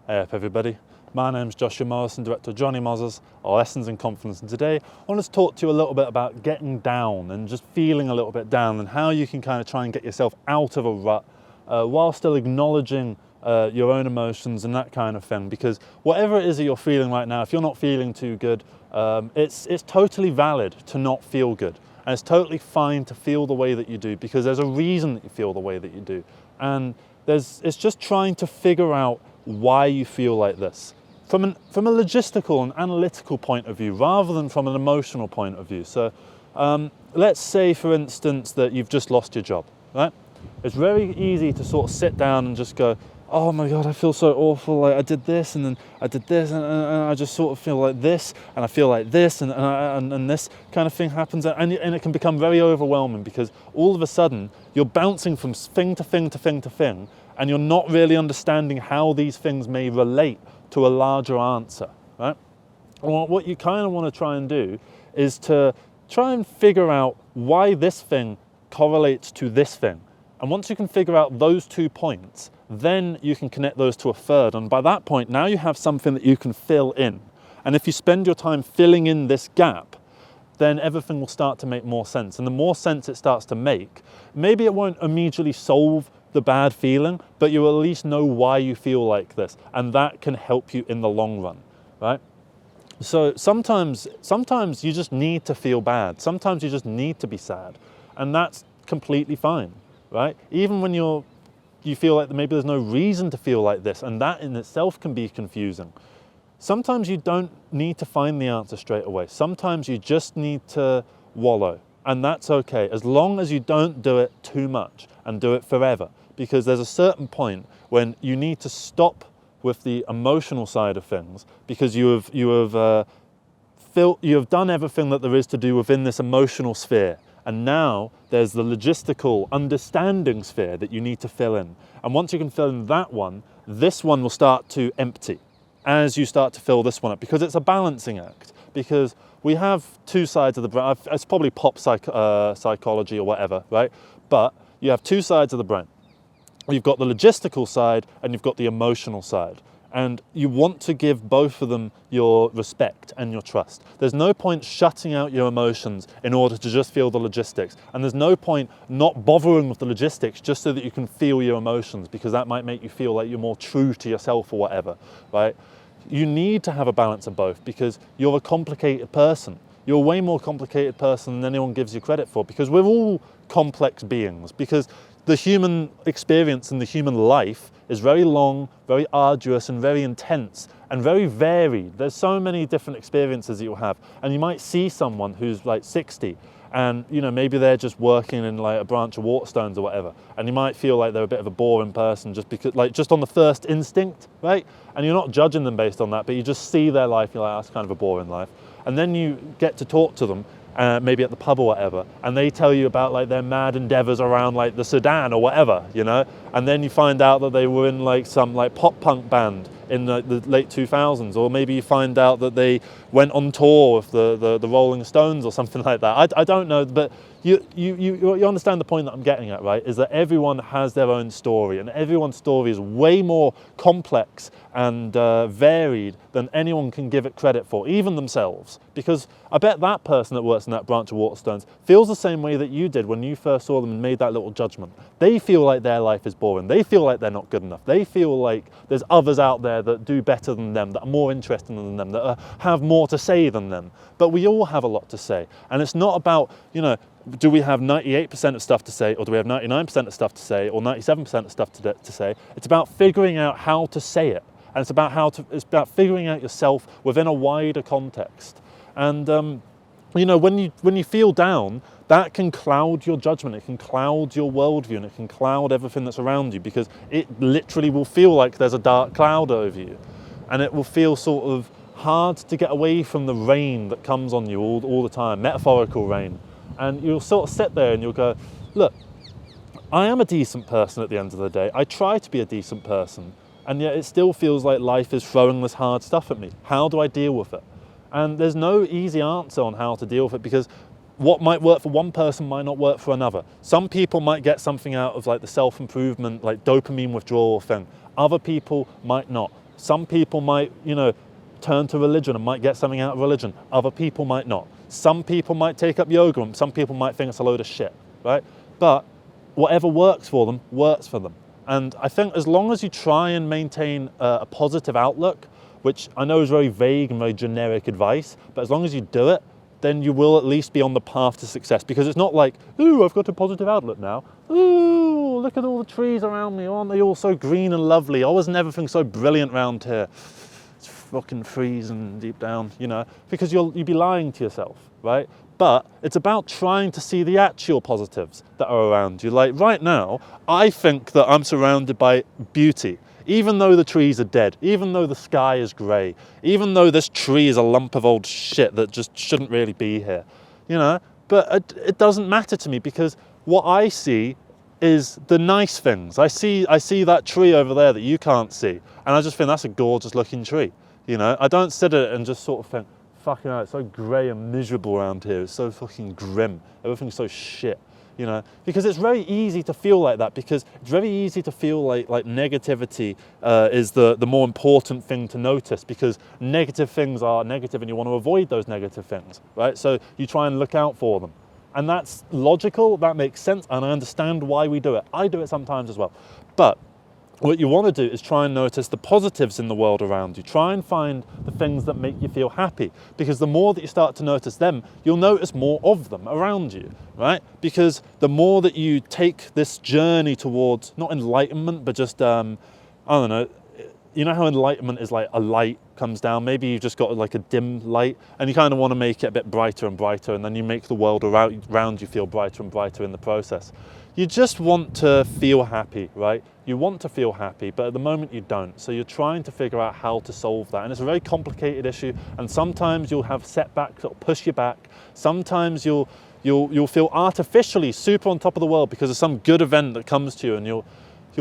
Hey up everybody, my name's Joshua Morrison, director of Johnny Moz's Lessons in Confidence, and today I want to talk to you a little bit about getting down and just feeling a little bit down and how you can kind of try and get yourself out of a rut while still acknowledging your own emotions and that kind of thing, because whatever it is that you're feeling right now, if you're not feeling too good, it's totally valid to not feel good, and it's totally fine to feel the way that you do, because there's a reason that you feel the way that you do, and it's just trying to figure out why you feel like this from a logistical and analytical point of view rather than from an emotional point of view. So let's say, for instance, that you've just lost your job, right? It's very easy to sort of sit down and just go, oh my God, I feel so awful, like I did this and then I did this and I just sort of feel like this and I feel like this and this kind of thing happens, and it can become very overwhelming because all of a sudden you're bouncing from thing to thing to thing to thing, and you're not really understanding how these things may relate to a larger answer, right? Well, what you kind of want to try and do is to try and figure out why this thing correlates to this thing. And once you can figure out those 2 points, then you can connect those to a third. And by that point, now you have something that you can fill in. And if you spend your time filling in this gap, then everything will start to make more sense. And the more sense it starts to make, maybe it won't immediately solve the bad feeling, but you at least know why you feel like this, and that can help you in the long run, right? So sometimes you just need to feel bad. Sometimes you just need to be sad, and that's completely fine, right? Even when you feel like maybe there's no reason to feel like this, and that in itself can be confusing. Sometimes you don't need to find the answer straight away. Sometimes you just need to wallow, and that's okay, as long as you don't do it too much and do it forever. Because there's a certain point when you need to stop with the emotional side of things, because you have done everything that there is to do within this emotional sphere, and now there's the logistical understanding sphere that you need to fill in. And once you can fill in that one, this one will start to empty as you start to fill this one up, because it's a balancing act. Because we have 2 sides of the brain. It's probably pop psychology or whatever, right? But you have 2 sides of the brain. You've got the logistical side and you've got the emotional side. And you want to give both of them your respect and your trust. There's no point shutting out your emotions in order to just feel the logistics. And there's no point not bothering with the logistics just so that you can feel your emotions, because that might make you feel like you're more true to yourself or whatever, right? You need to have a balance of both, because you're a complicated person. You're a way more complicated person than anyone gives you credit for, because we're all complex beings, because the human experience and the human life is very long, very arduous and very intense and very varied. There's so many different experiences that you'll have, and you might see someone who's like 60 and maybe they're just working in like a branch of Waterstones or whatever, and you might feel like they're a bit of a boring person just because, like, just on the first instinct, right? And you're not judging them based on that, but you just see their life, you're like, that's kind of a boring life. And then you get to talk to them maybe at the pub or whatever, and they tell you about like their mad endeavors around like the Sudan or whatever, and then you find out that they were in like some like pop punk band in the late 2000s, or maybe you find out that they went on tour with the Rolling Stones or something like that. I don't know, but you understand the point that I'm getting at, right? Is that everyone has their own story, and everyone's story is way more complex and varied than anyone can give it credit for, even themselves. Because I bet that person that works in that branch of Waterstones feels the same way that you did when you first saw them and made that little judgment. They feel like their life is boring. They feel like they're not good enough. They feel like there's others out there that do better than them, that are more interesting than them, that have more to say than them. But we all have a lot to say. And it's not about, do we have 98% of stuff to say, or do we have 99% of stuff to say, or 97% of stuff to say? It's about figuring out how to say it. And it's about figuring out yourself within a wider context. And when you feel down, that can cloud your judgment, it can cloud your worldview, and it can cloud everything that's around you, because it literally will feel like there's a dark cloud over you, and it will feel sort of hard to get away from the rain that comes on you all the time, metaphorical rain. And you'll sort of sit there and you'll go, look, I am a decent person at the end of the day. I try to be a decent person, and yet it still feels like life is throwing this hard stuff at me. How do I deal with it? And there's no easy answer on how to deal with it, because what might work for one person might not work for another. Some people might get something out of like the self-improvement, like dopamine withdrawal thing. Other people might not. Some people might, turn to religion and might get something out of religion. Other people might not. Some people might take up yoga and some people might think it's a load of shit, right? But whatever works for them, works for them. And I think as long as you try and maintain a positive outlook, which I know is very vague and very generic advice, but as long as you do it, then you will at least be on the path to success. Because it's not like, ooh, I've got a positive outlook now. Ooh, look at all the trees around me. Aren't they all so green and lovely? Oh, isn't everything so brilliant around here? It's fucking freezing deep down, because you'd be lying to yourself, right? But it's about trying to see the actual positives that are around you. Like right now, I think that I'm surrounded by beauty. Even though the trees are dead, even though the sky is grey, even though this tree is a lump of old shit that just shouldn't really be here, but it doesn't matter to me because what I see is the nice things. I see that tree over there that you can't see, and I just think that's a gorgeous looking tree. I don't sit at it and just sort of think, fucking hell, it's so grey and miserable around here. It's so fucking grim. Everything's so shit. Because it's very easy to feel like that, because it's very easy to feel like negativity is the more important thing to notice, because negative things are negative and you want to avoid those negative things, right? So you try and look out for them. And that's logical, that makes sense, and I understand why we do it. I do it sometimes as well. But what you want to do is try and notice the positives in the world around you. Try and find the things that make you feel happy, because the more that you start to notice them, you'll notice more of them around you, right? Because the more that you take this journey towards, not enlightenment, but just, I don't know, you know how enlightenment is like a light comes down, maybe you've just got like a dim light and you kind of want to make it a bit brighter and brighter, and then you make the world around you feel brighter and brighter in the process. You just want to feel happy, right? You want to feel happy, but at the moment you don't. So you're trying to figure out how to solve that. And it's a very complicated issue. And sometimes you'll have setbacks that'll push you back. Sometimes you'll feel artificially super on top of the world because of some good event that comes to you, and you'll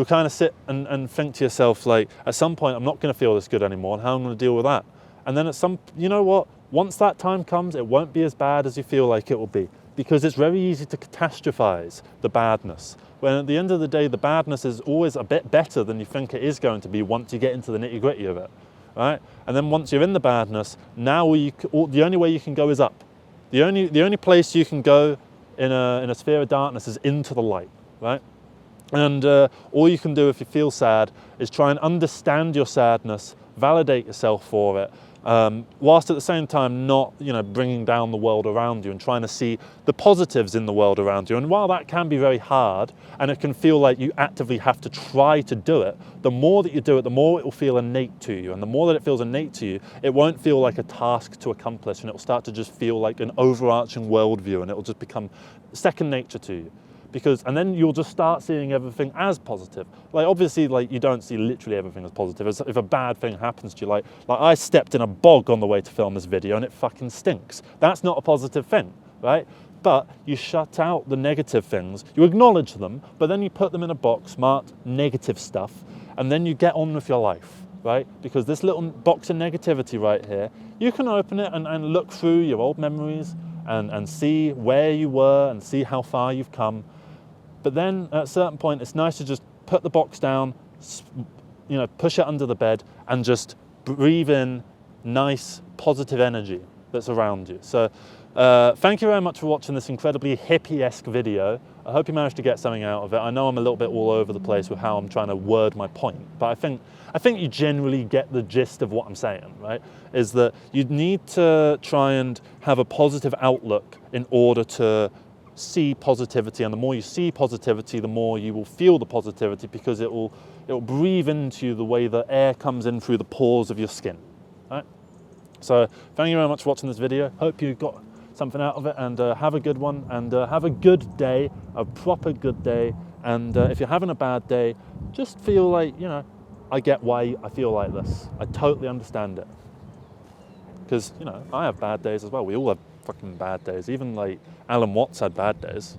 kind of sit and think to yourself, like, at some point, I'm not going to feel this good anymore, and how am I going to deal with that? And then you know what? Once that time comes, it won't be as bad as you feel like it will be, because it's very easy to catastrophize the badness. When at the end of the day, the badness is always a bit better than you think it is going to be once you get into the nitty-gritty of it, right? And then once you're in the badness, now the only way you can go is up. The only place you can go in a sphere of darkness is into the light, right? And all you can do if you feel sad is try and understand your sadness, validate yourself for it, whilst at the same time not, bringing down the world around you, and trying to see the positives in the world around you. And while that can be very hard, and it can feel like you actively have to try to do it, the more that you do it, the more it will feel innate to you. And the more that it feels innate to you, it won't feel like a task to accomplish, and it will start to just feel like an overarching worldview, and it will just become second nature to you. And then you'll just start seeing everything as positive. Like, obviously, like, you don't see literally everything as positive. If a bad thing happens to you, like I stepped in a bog on the way to film this video and it fucking stinks. That's not a positive thing, right? But you shut out the negative things, you acknowledge them, but then you put them in a box marked negative stuff, and then you get on with your life, right? Because this little box of negativity right here, you can open it and look through your old memories and see where you were and see how far you've come. But then at a certain point, it's nice to just put the box down, push it under the bed, and just breathe in nice, positive energy that's around you. So thank you very much for watching this incredibly hippie-esque video. I hope you managed to get something out of it. I know I'm a little bit all over the place with how I'm trying to word my point, but I think you generally get the gist of what I'm saying, right? Is that you need to try and have a positive outlook in order to see positivity, and the more you see positivity, the more you will feel the positivity, because it will breathe into you the way the air comes in through the pores of your skin, right? So thank you very much for watching this video. Hope you got something out of it, and have a good one, and have a good day, a proper good day. And if you're having a bad day, just feel like, I get why I feel like this. I totally understand it, because I have bad days as well. We all have fucking bad days. Even like Alan Watts had bad days.